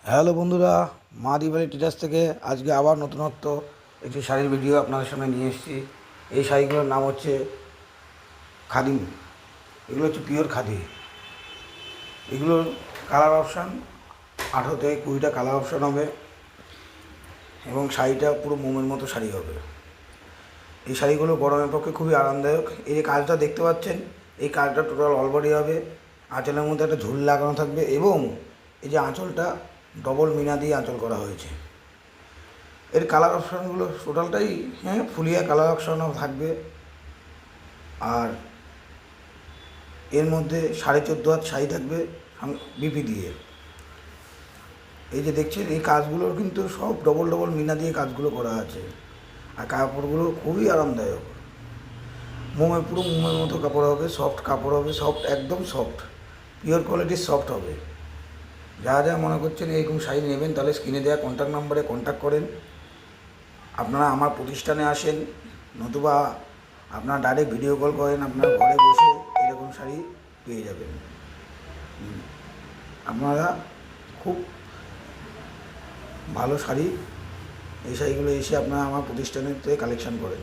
Hello বন্ধুরা, মা Diwali teachers থেকে আজকে আবার নতুনত্ব একটি শাড়ির ভিডিও আপনাদের সামনে নিয়ে এসেছি। এই শাড়িগুলোর নাম হচ্ছে খাদি। এগুলো হচ্ছে পিওর খাদি। এগুলোর কালার অপশান 18 থেকে 20টা কালার অপশান হবে এবং শাড়িটা পুরো মোমের মতো শাড়ি হবে। এই শাড়িগুলো গরমের পক্ষে খুবই আরামদায়ক। এই যে কাজটা দেখতে পাচ্ছেন, এই কাজটা টোটাল অল বডি হবে। আঁচলের মধ্যে একটা ঝুল লাগানো থাকবে এবং এই যে আঁচলটা ডবল মিনা দিয়ে আঁচল করা হয়েছে। এর কালার অপশানগুলো টোটালটাই ফুলিয়া কালার অপশানও থাকবে। আর এর মধ্যে 14.5 হাত শাড়ি থাকবে বিপি দিয়ে। এই যে দেখছেন, এই কাজগুলোর কিন্তু সব ডবল ডবল মিনা দিয়ে কাজগুলো করা আছে। আর কাপড়গুলো খুবই আরামদায়ক। পুরো মোমের মতো কাপড় হবে, সফট কাপড় হবে, সফট একদম সফট, পিওর কোয়ালিটির সফট হবে। যা যা মনে করছেন এরকম শাড়ি নেবেন, তাহলে স্ক্রিনে দেওয়া কন্ট্যাক্ট নাম্বারে কন্ট্যাক্ট করেন। আপনারা আমার প্রতিষ্ঠানে আসেন, নতুবা আপনারা ডাইরেক্ট ভিডিও কল করেন, আপনার ঘরে বসে এরকম শাড়ি পেয়ে যাবেন। আপনারা খুব ভালো শাড়ি, এই শাড়িগুলো এসে আপনারা আমার প্রতিষ্ঠানের থেকে কালেকশন করেন।